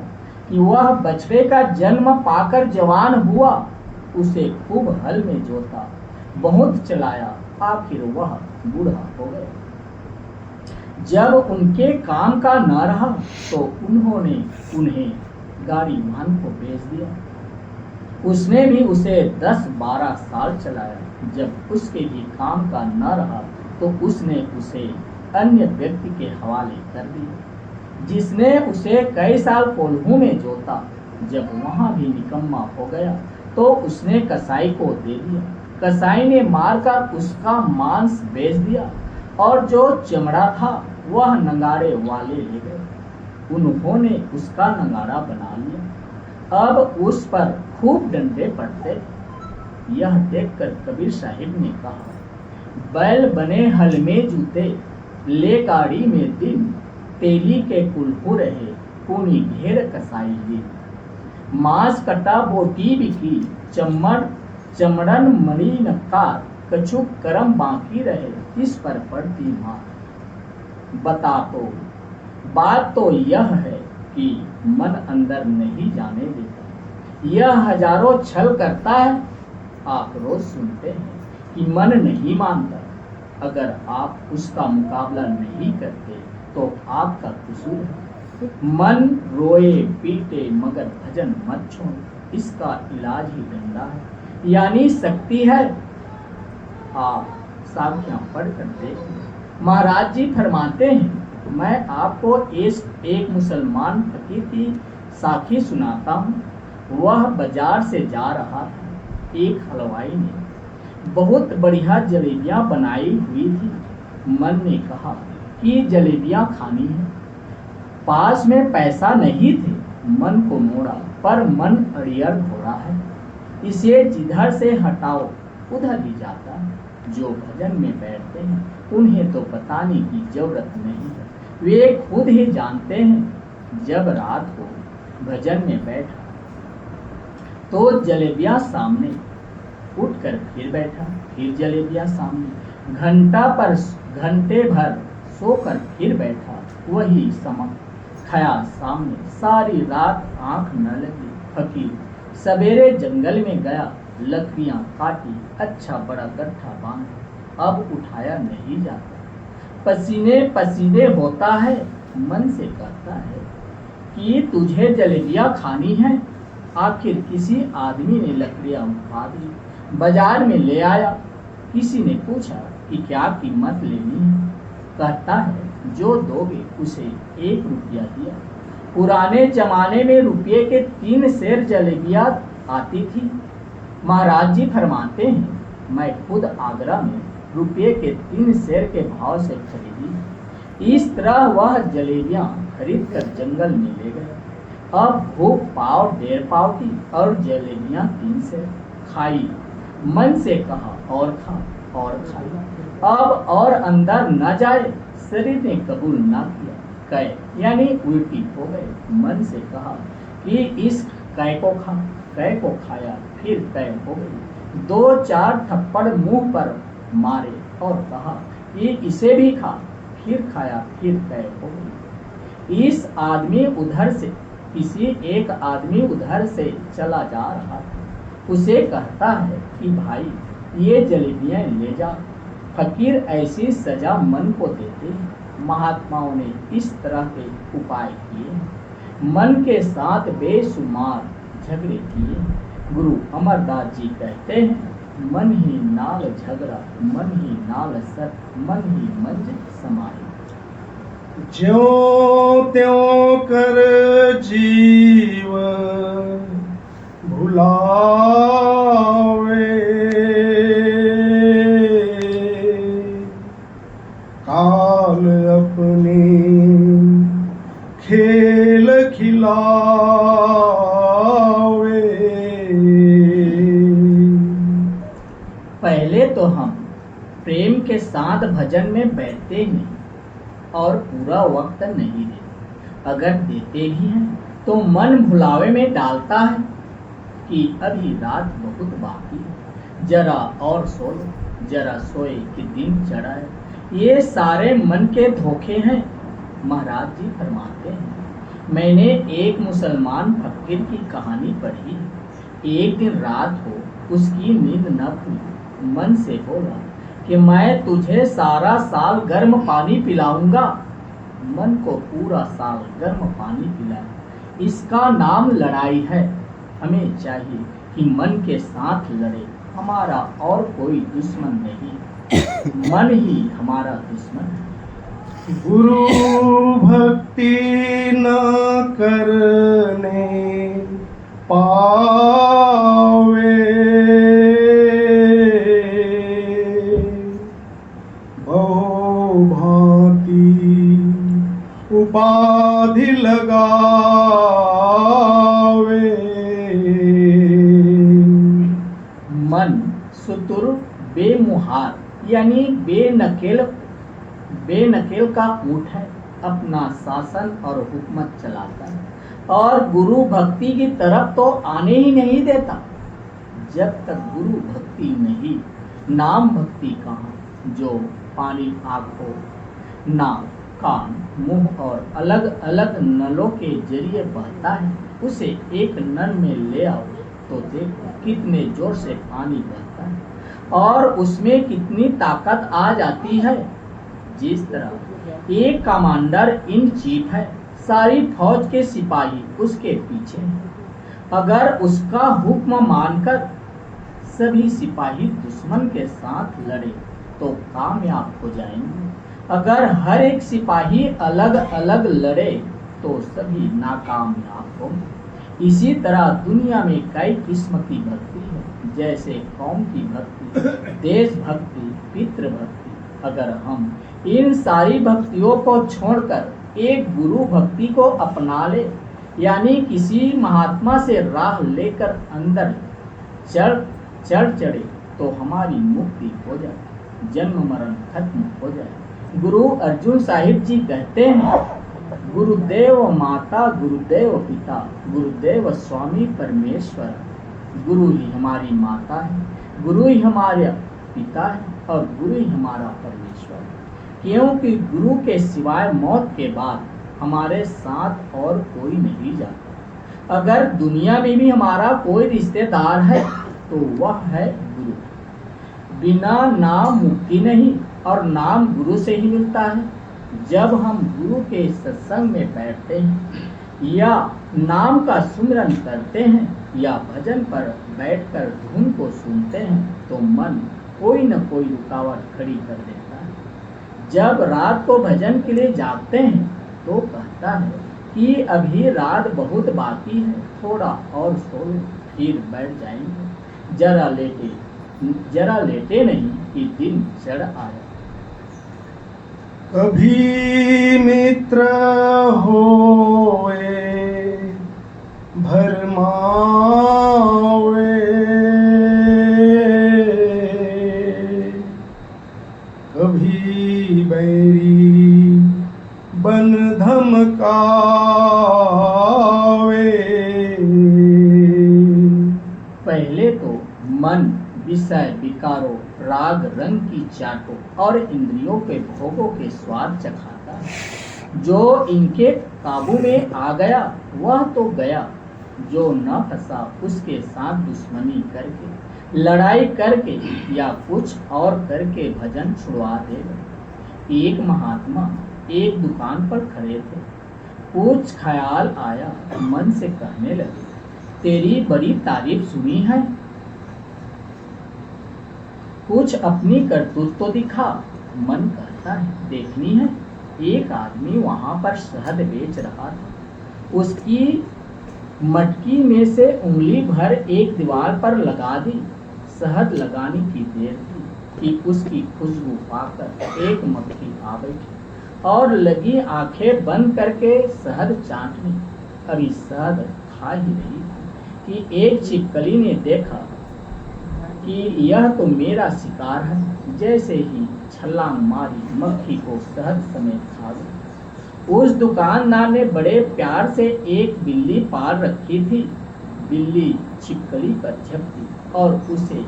कि वह बछड़े का जन्म पाकर जवान हुआ। उसे खूब हल में जोता, बहुत चलाया, आखिर वह बूढ़ा हो गया। जब उनके काम का न रहा तो उन्होंने उन्हें गाड़ी मान को बेच दिया। उसने भी उसे 10-12 साल चलाया। जब उसके भी काम का न रहा तो उसने उसे अन्य व्यक्ति के हवाले कर दिया, जिसने उसे कई साल कोल्हू में जोता। जब वहां भी निकम्मा हो गया तो उसने कसाई को दे दिया। कसाई ने मारकर उसका मांस बेच दिया और जो चमड़ा था वह नगाड़े वाले ले गए। उन्होंने उसका नगाड़ा बना लिया। अब उस पर खूब डंडे पड़ते। यह देखकर कबीर साहिब ने कहा, बैल बने हल में जूते, ले गाड़ी में दिन, तेली के कुल्हू रहे, पूनी घेर कसाई ली। मांस कटा बोटी बिकी, चमड़न मणि नकार, कछु करम बाकी रहे, इस पर पड़ती मार। बता तो बात तो यह है कि मन अंदर नहीं जाने देता। यह हजारों छल करता है। आप रोज सुनते हैं कि मन नहीं मानता। अगर आप उसका मुकाबला नहीं करते तो आपका कसूर है। मन रोए पीटे मगर भजन मत छोड़, इसका इलाज ही डंडा है, यानी शक्ति है। आप साखियां पढ़कर देखें। महाराज जी फरमाते हैं, मैं आपको एक मुसलमान फकीर की साखी सुनाता हूँ। वह बाजार से जा रहा था। एक हलवाई ने बहुत बढ़िया जलेबियां बनाई हुई थी। मन ने कहा कि जलेबियां खानी है। पास में पैसा नहीं थे। मन को मोड़ा, पर मन अड़ियल घोड़ा है, इसे जिधर से हटाओ उधर ही जाता है। जो भजन में बैठते हैं उन्हें तो बताने की जरूरत नहीं है, वे खुद ही जानते हैं। जब रात को भजन में बैठा तो जलेबियां सामने, उठकर फिर बैठा, फिर जलेबियां सामने, घंटे भर सोकर फिर बैठा, वही समक ख्याल सामने। सारी रात आंख न लगी। फकीर सवेरे जंगल में गया, लकड़ियां काटी, अच्छा बड़ा गट्ठा बांधा। अब उठाया नहीं जाता, पसीने पसीने होता है। मन से कहता है कि तुझे जलेबियां खानी है। आखिर किसी आदमी ने लकड़ियां उठा दी, बाजार में ले आया। किसी ने पूछा कि क्या कीमत लेनी है? कहता है जो दोगे उसे 1 रुपया दिया। पुराने जमाने में रुपये के 3 सेर जलेबियां आती थी। महाराज जी फरमाते हैं, मैं खुद आगरा में रुपये के 3 सेर के भाव से खरीदी। इस तरह वह जलेबियां खरीद कर जंगल में ले गए। अब भूख पाव 1.5 पाव की और जलेबियां 3 सेर खाई। मन से कहा और खा और खाई। अब और अंदर न जाए, शरीर ने कबूल ना किया। कै यानी उल्टी हो गए। मन से कहा कि इस कै को खा, कै को खाया, फिर कै हो गई। 2-4 थप्पड़ मुंह पर मारे और कहा कि इसे भी खा, फिर खाया, फिर कै हो गई। किसी एक आदमी उधर से चला जा रहा था। उसे कहता है कि भाई ये जलेबियां ले जा। फकीर ऐसी सजा मन को देते हैं। महात्माओं ने इस तरह के उपाय किए। मन के साथ बेशुमार झगड़े किए। गुरु अमरदास जी कहते हैं, मन ही नाल झगड़ा, मन ही नाल सत, मन ही मंज समाए। ज्यों त्यों कर जीव भुलावे, काल अपनी खेल खिलावे। तो हम प्रेम के साथ भजन में बैठते ही नहीं और पूरा वक्त नहीं देते। अगर देते भी हैं तो मन भुलावे में डालता है कि अभी रात बहुत बाकी है, जरा और सो लो, जरा सोए कि दिन चढ़ा है। ये सारे मन के धोखे हैं। महाराज जी फरमाते हैं, मैंने एक मुसलमान फकीर की कहानी पढ़ी। एक दिन रात हो, उसकी नींद न खुली। मन से बोला कि मैं तुझे सारा साल गर्म पानी पिलाऊंगा। मन को पूरा साल गर्म पानी पिलाया। इसका नाम लड़ाई है। हमें चाहिए कि मन के साथ लड़े। हमारा और कोई दुश्मन नहीं, मन ही हमारा दुश्मन है। गुरु भक्ति न करने पावे, बहु भांति उपाधि लगावे। मन सुतुर बेमुहार यानी बेनकेल का ऊँट है। अपना शासन और हुकूमत चलाता है और गुरु भक्ति की तरफ तो आने ही नहीं देता। जब तक गुरु भक्ति नहीं, नाम भक्ति कहाँ। जो पानी आँखों, नाक, कान, मुंह और अलग अलग नलों के जरिए बहता है, उसे एक नल में ले आओ तो देखो कितने जोर से पानी बहता है और उसमें कितनी ताकत आ जाती है। जिस तरह एक कमांडर इन चीफ है, सारी फौज के सिपाही उसके पीछे हैं। अगर उसका हुक्म मानकर सभी सिपाही दुश्मन के साथ लड़े तो कामयाब हो जाएंगे। अगर हर एक सिपाही अलग अलग लड़े तो सभी नाकामयाब होंगे। इसी तरह दुनिया में कई किस्म की भक्ति है, जैसे कौम की भक्ति, देशभक्ति, पितृभक्ति। अगर हम इन सारी भक्तियों को छोड़कर एक गुरु भक्ति को अपना ले, यानी किसी महात्मा से राह लेकर अंदर चढ़ चढ़े तो हमारी मुक्ति हो जाए, जन्म मरण खत्म हो जाए। गुरु अर्जुन साहिब जी कहते हैं, गुरुदेव माता, गुरुदेव पिता, गुरुदेव स्वामी परमेश्वर। गुरु ही हमारी माता है, गुरु ही हमारा पिता है और गुरु ही हमारा परमेश्वर है। क्योंकि गुरु के सिवाय मौत के बाद हमारे साथ और कोई नहीं जाता। अगर दुनिया में भी हमारा कोई रिश्तेदार है तो वह है गुरु। बिना नाम मुक्ति नहीं और नाम गुरु से ही मिलता है। जब हम गुरु के सत्संग में बैठते हैं या नाम का सुमिरन करते हैं या भजन पर बैठकर धुन को सुनते हैं तो मन कोई न कोई रुकावट खड़ी कर देता है। जब रात को भजन के लिए जागते हैं तो कहता है कि अभी रात बहुत बाकी है, थोड़ा और सो लो, फिर बैठ जाएंगे। जरा लेटे नहीं कि दिन चढ़ आया। कभी मित्र होए भरमावे, कभी बैरी बन धमकावे। पहले तो मन विषय विकारों, राग रंग की चाटों और इंद्रियों के भोगों के स्वाद चखाता है। जो इनके काबू में आ गया वह तो गया, जो न फंसा उसके साथ दुश्मनी करके, लड़ाई करके या कुछ और करके भजन छुड़वा देगा। एक महात्मा एक दुकान पर खड़े थे। कुछ ख्याल आया, मन से कहने लगे, तेरी बड़ी तारीफ सुनी है, कुछ अपनी करतूत तो दिखा। मन कहता है देखनी है। एक आदमी वहां पर शहद बेच रहा था। उसकी मटकी में से उंगली भर एक दीवार पर लगा दी। शहद लगाने की देर थी कि उसकी खुशबू पाकर एक मक्खी आ बैठी और लगी आंखें बंद करके शहद चाटने। अभी शहद खा ही रही थी कि एक छिपकली ने देखा कि यह तो मेरा शिकार है। जैसे ही छलांग मारी मक्खी को शहद समेत खा गई। उस दुकानदार ने बड़े प्यार से एक बिल्ली पाल रखी थी। बिल्ली छिपकली पर झपटी और उसे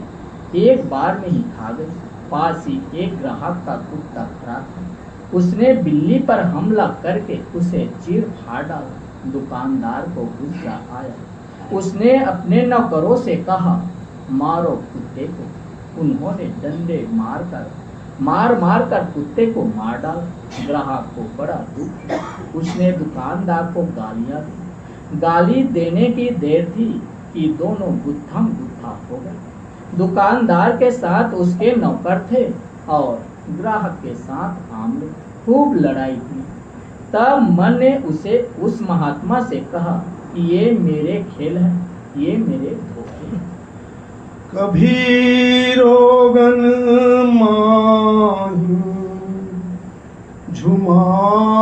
एक बार में ही खा गई। पास ही एक ग्राहक का कुत्ता खड़ा था। उसने बिल्ली पर हमला करके उसे चीर फाड़ डाला। दुकानदार को गुस्सा आया। उसने अपने नौकरों से कहा, मारो कुत्ते को। उन्होंने डंडे मार कर कुत्ते को मार डाला। ग्राहक को बड़ा दुख हुआ। उसने दुकानदार को गालियां दी। गाली देने की देर थी कि दोनों गुत्थम गुत्था हो गए। दुकानदार के साथ उसके नौकर थे और ग्राहक के साथ आमने खूब लड़ाई हुई। तब मन ने उस महात्मा से कहा कि ये मेरे खेल है, ये मेरे धोखे। कभी रोगन माही झुमावे,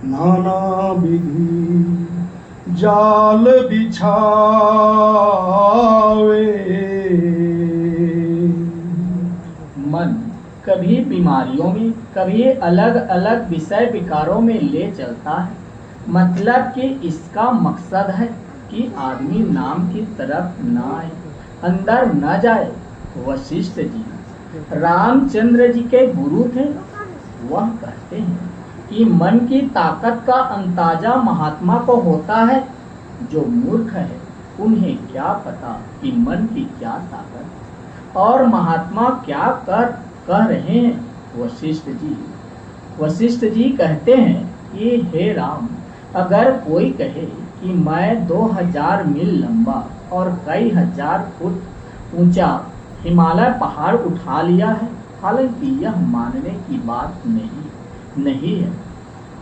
नाना विधि जाल बिछावे। मन कभी बीमारियों में, कभी अलग अलग विषय विकारों में ले चलता है। मतलब कि इसका मकसद है कि आदमी नाम की तरफ न आए, अंदर न जाए। वशिष्ठ जी रामचंद्र जी के गुरु थे। वह कहते हैं कि मन की ताकत का अंदाजा महात्मा को होता है। जो मूर्ख है उन्हें क्या पता कि मन की क्या ताकत और महात्मा क्या कह रहे हैं। वशिष्ठ जी कहते हैं कि हे राम, अगर कोई कहे कि मैं 2000 मील लंबा और कई हजार फुट ऊंचा हिमालय पहाड़ उठा लिया है, हालांकि यह मानने की बात नहीं है,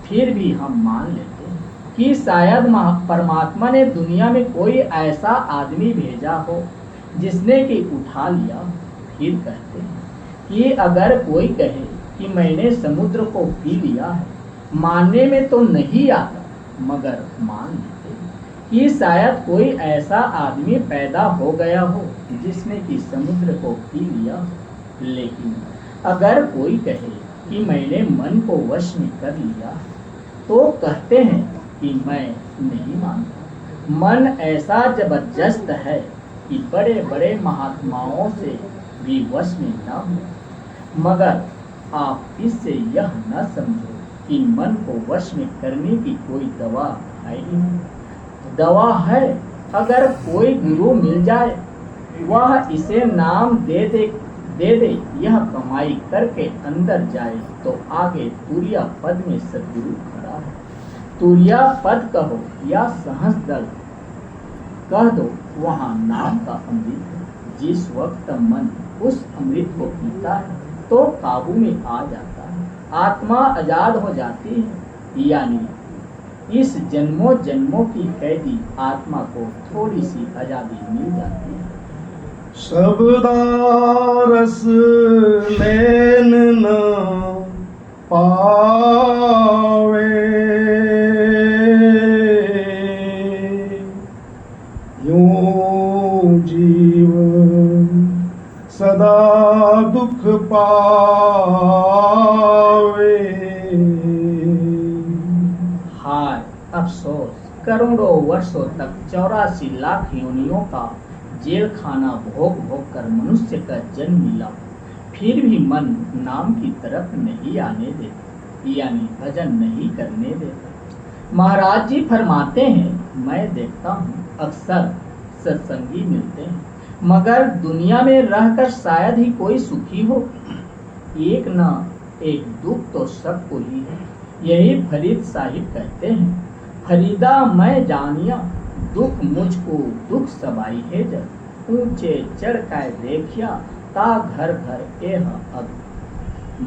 फिर भी हम मान लेते हैं कि शायद परमात्मा ने दुनिया में कोई ऐसा आदमी भेजा हो जिसने कि उठा लिया। फिर कहते हैं कि अगर कोई कहे कि मैंने समुद्र को पी लिया है, मानने में तो नहीं आता, मगर मान लेते कि शायद कोई ऐसा आदमी पैदा हो गया हो जिसने कि समुद्र को पी लिया। लेकिन अगर कोई कहे कि मैंने मन को वश में कर लिया, तो कहते हैं कि मैं नहीं मानता। मन ऐसा जबरदस्त है कि बड़े बड़े महात्माओं से भी वश में न हो। मगर आप इससे यह न समझो कि मन को वश में करने की कोई दवा है ही नहीं। दवा है, अगर कोई गुरु मिल जाए, वह इसे नाम दे दे यह कमाई करके अंदर जाए, तो आगे तुरिया पद में सदगुरु खड़ा है। तुरिया पद कहो या सहस दल कह दो, वहाँ नाम का अमृत है। जिस वक्त मन उस अमृत को पीता है तो काबू में आ जाता है, आत्मा आजाद हो जाती है। यानी इस जन्मों जन्मों की कैदी आत्मा को थोड़ी सी आजादी मिल जाती है। शब्दारस लेन न पावे, यूं जीव सदा दुख पावे। हाय अफसोस, करोड़ों वर्षों तक 84 लाख योनियों का जेल खाना भोग कर मनुष्य का जन्म मिला, फिर भी मन नाम की तरफ नहीं आने देता, यानी भजन नहीं करने देता। महाराज जी फरमाते हैं, मैं देखता हूँ अक्सर सत्संगी मिलते हैं, मगर दुनिया में रहकर शायद ही कोई सुखी हो। एक ना एक दुख तो सबको ही है। यही फरीद साहिब कहते हैं, फरीदा मैं जानिया दुख मुझको दुख सबाई है जब, ऊंचे चढ़ कर देखिया ता घर घर एह अब।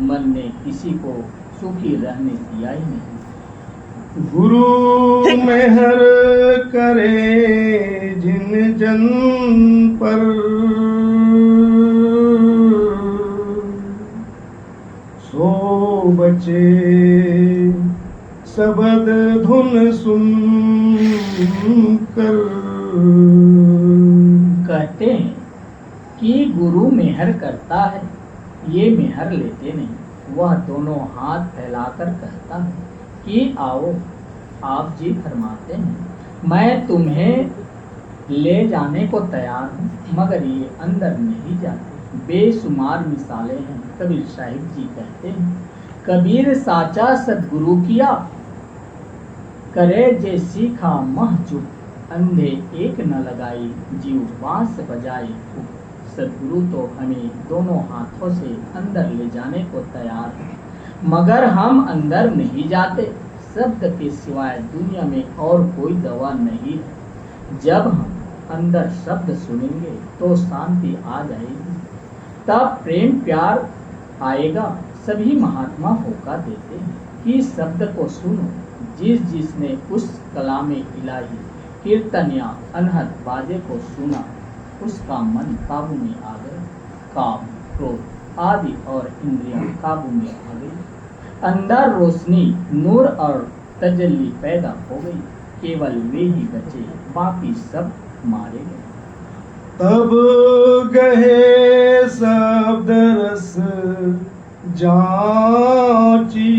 मन ने किसी को सुखी रहने दिया ही नहीं। गुरु मेहर करे जिन जन पर, सो बचे सबद धुन सुन सुनकर। कहते हैं कि गुरु मेहर करता है, ये मेहर लेते नहीं। वह दोनों हाथ फैलाकर कहता है कि आओ। आप जी फरमाते हैं, मैं तुम्हें ले जाने को तैयार हूँ, मगर ये अंदर नहीं जाते। बेशुमार मिसालें हैं। कबीर साहिब जी कहते हैं, कबीर साचा सदगुरु किया, करे जे सीखा मह चुप, अंधे एक न लगाई, जीव बांस बजाए। सदगुरु तो हमें दोनों हाथों से अंदर ले जाने को तैयार है, मगर हम अंदर नहीं जाते। शब्द के सिवाय दुनिया में और कोई दवा नहीं है। जब हम अंदर शब्द सुनेंगे तो शांति आ जाएगी, तब प्रेम प्यार आएगा। सभी महात्मा होका देते हैं कि शब्द को सुनो। जिसने उस कलामे इलाही कीर्तन या अनहद बाजे को सुना, उसका मन काबू में आ गया। काम, क्रोध आदि और इंद्रियां काबू में आ गई। अंदर रोशनी, नूर और तजल्ली पैदा हो गई। केवल वे ही बचे, बाकी सब मारे गए। तब गहे शब्द रस जाची,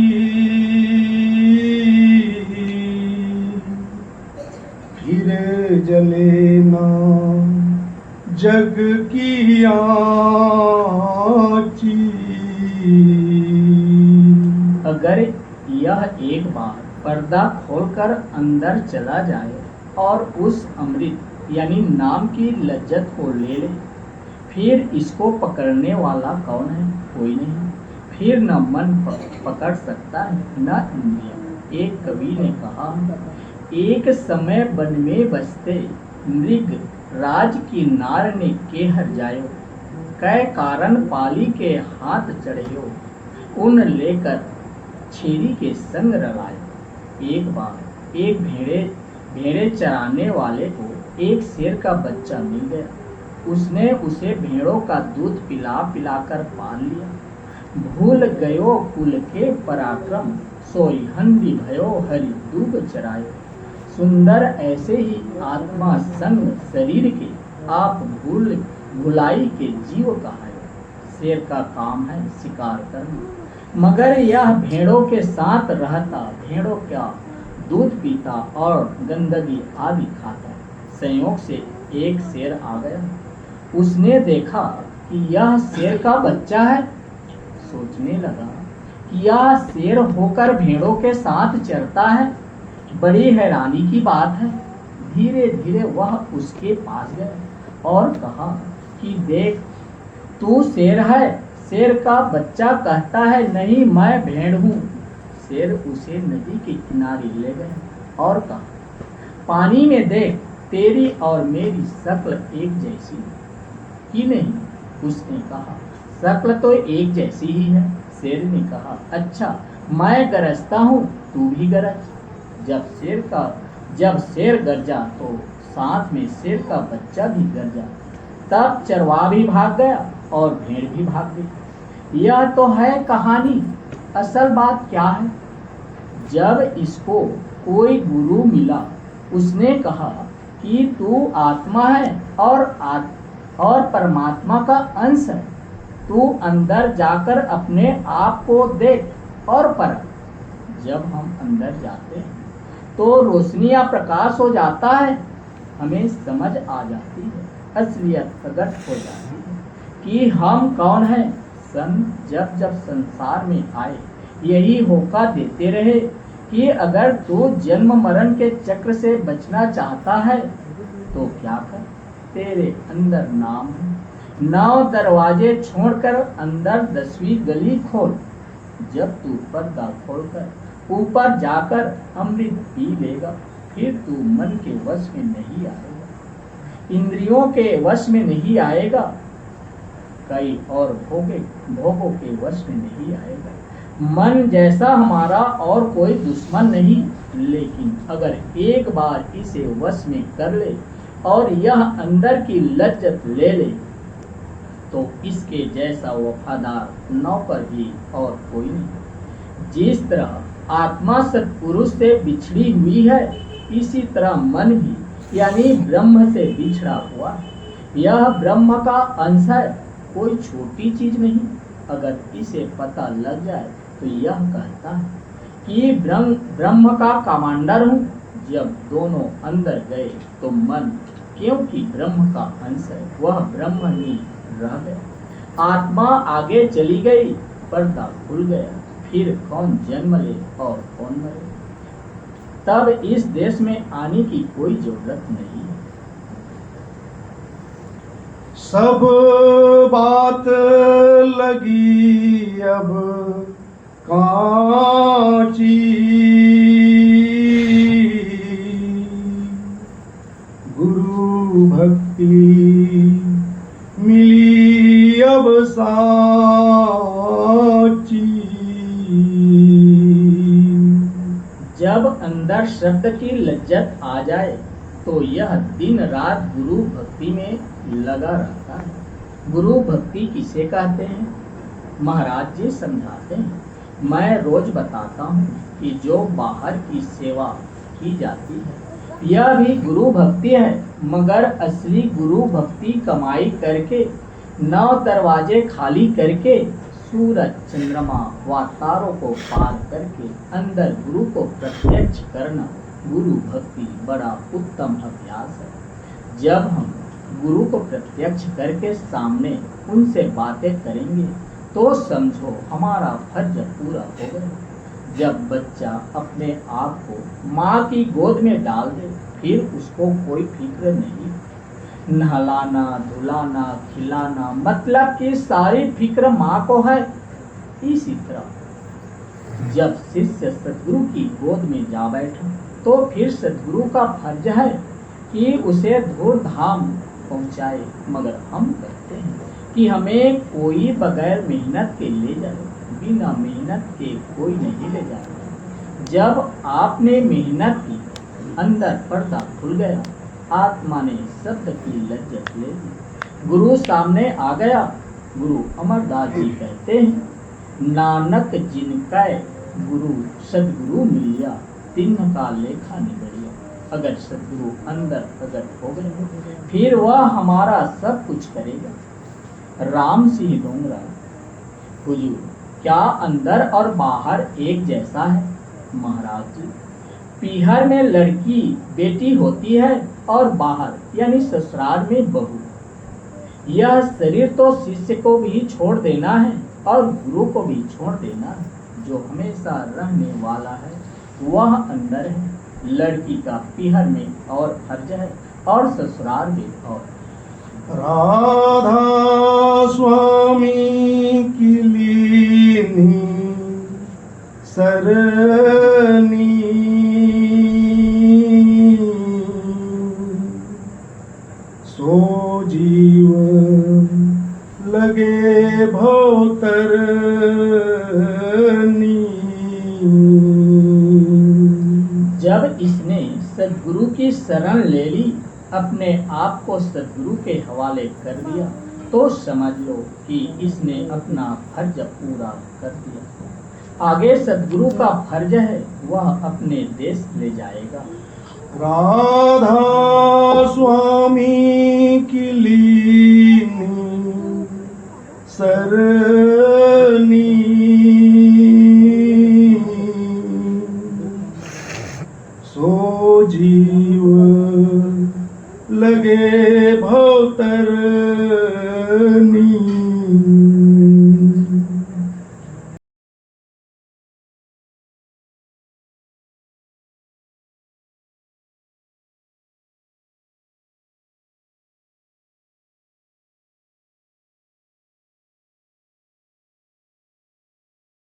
फिर जले ना जग की आँची। अगर यह एक बार पर्दा खोलकर अंदर चला जाए और उस अमृत यानी नाम की लज्जत को ले ले, फिर इसको पकड़ने वाला कौन है? कोई नहीं। फिर न मन पकड़ सकता है, न इंद्रिया। एक कवि ने कहा, एक समय वन में बसते मृग राज की नार ने केहर जायो, कै कारण पाली के हाथ चढ़ियो, उन लेकर छेरी के संग रलायो। एक बार एक भेड़े चराने वाले को एक शेर का बच्चा मिल गया। उसने उसे भेड़ों का दूध पिला पिलाकर पाल लिया। भूल गयो कुल के पराक्रम, सोई हंदी भयो हरि दूब चरायो। सुंदर ऐसे ही आत्मा संग शरीर के, आप भुलाई के जीव कहायो। शेर का काम है शिकार करना, मगर यह भेड़ों के साथ रहता, भेड़ों का दूध पीता और गंदगी आदि खाता। संयोग से एक शेर आ गया। उसने देखा कि यह शेर का बच्चा है। सोचने लगा कि यह शेर होकर भेड़ों के साथ चरता है, बड़ी हैरानी की बात है। धीरे धीरे वह उसके पास गया और कहा कि देख, तू शेर है। शेर का बच्चा कहता है, नहीं मैं भेड़ हूँ। शेर उसे नदी के किनारे ले गया और कहा, पानी में देख, तेरी और मेरी शक्ल एक जैसी ही नहीं। उसने कहा, शक्ल तो एक जैसी ही है। शेर ने कहा, अच्छा मैं गरजता हूँ, तू भी गरज। जब शेर गरजा तो साथ में शेर का बच्चा भी गरजा। तब चरवा भी भाग गया और भेड़ भी भाग गई। यह तो है कहानी। असल बात क्या है? जब इसको कोई गुरु मिला, उसने कहा कि तू आत्मा है और परमात्मा का अंश है। तू अंदर जाकर अपने आप को देख और परख। जब हम अंदर जाते हैं तो रोशनी या प्रकाश हो जाता है, हमें समझ आ जाती है, असलियत प्रकट हो जाती है कि हम कौन हैं। जब संसार में आए, यही होका देते रहे कि अगर तू जन्म मरण के चक्र से बचना चाहता है तो क्या कर, तेरे अंदर नाम है। 9 दरवाजे छोड़कर अंदर 10वीं गली खोल। जब तू पर्दा खोलकर ऊपर जाकर अमृत पी लेगा, फिर तू मन के वश में नहीं आएगा, इंद्रियों के वश में नहीं आएगा, कई और भोगों के वश में नहीं आएगा। मन जैसा हमारा और कोई दुश्मन नहीं, लेकिन अगर एक बार इसे वश में कर ले और यह अंदर की लज्जत ले ले, तो इसके जैसा वफादार नौकर भी और कोई नहीं। जिस तरह आत्मा सत्पुरुष से बिछड़ी हुई है, इसी तरह मन भी यानी ब्रह्म से बिछड़ा हुआ है। यह ब्रह्म का अंश है, कोई छोटी चीज नहीं। अगर इसे पता लग जाए तो यह कहता है कि ब्रह्म का कमांडर हूँ। जब दोनों अंदर गए तो मन, क्योंकि ब्रह्म का अंश है, वह ब्रह्म ही रह गया। आत्मा आगे चली गई, पर्दा खुल गया। फिर कौन जन्म ले और कौन मरे। तब इस देश में आने की कोई जरूरत नहीं है। सब बात लगी अब कांची, गुरु भक्ति मिली अब साची। जब अंदर शब्द की लज्जत आ जाए तो यह दिन रात गुरु भक्ति में लगा रहता है। गुरु भक्ति किसे कहते हैं? महाराज जी समझाते हैं। मैं रोज बताता हूँ कि जो बाहर की सेवा की जाती है यह भी गुरु भक्ति है, मगर असली गुरु भक्ति कमाई करके, 9 दरवाजे खाली करके, सूरज चंद्रमा व तारों को पार करके अंदर गुरु को प्रत्यक्ष करना गुरु भक्ति बड़ा उत्तम अभ्यास है। जब हम गुरु को प्रत्यक्ष करके सामने उनसे बातें करेंगे तो समझो हमारा फर्ज पूरा हो गया। जब बच्चा अपने आप को माँ की गोद में डाल दे फिर उसको कोई फिक्र नहीं, नहलाना धुलाना खिलाना, मतलब कि सारी फिक्र माँ को है। इसी तरह जब शिष्य सद्गुरु की गोद में जा बैठा तो फिर सद्गुरु का फर्ज है कि उसे धूल धाम पहुँचाए, मगर हम कहते हैं कि हमें कोई बगैर मेहनत के ले जाए, बिना मेहनत के कोई नहीं ले जाएगा। जब आपने मेहनत की, अंदर पर्दा खुल गया, आत्मा ने शब्द की लज्जत ले ली, गुरु सामने आ गया। गुरु अमरदास जी कहते हैं, नानक जिनका गुरु सदगुरु मिलिया, तिन्न का लेखा निगड़िया। अगर सदगुरु अंदर प्रकट हो गए फिर वह हमारा सब कुछ करेगा। राम सिंह डोंगरा, हुजूर, क्या अंदर और बाहर एक जैसा है? महाराज जी, पीहर में लड़की बेटी होती है और बाहर यानी ससुराल में बहू। यह शरीर तो शिष्य को भी छोड़ देना है और गुरु को भी छोड़ देना है। जो हमेशा रहने वाला है वह अंदर है। लड़की का पीहर में और फर्ज है और ससुराल में और। राधा स्वामी की लीनी सरनी, सो जीवन लगे भवतरनी। जब इसने सद्गुरु की शरण ले ली, अपने आप को सद्गुरु के हवाले कर दिया, तो समझ लो कि इसने अपना फर्ज पूरा कर दिया। आगे सद्गुरु का फर्ज है वह अपने देश ले जाएगा। राधा स्वामी की लीनी सरनी, सो जीवन लगे भवतरनी।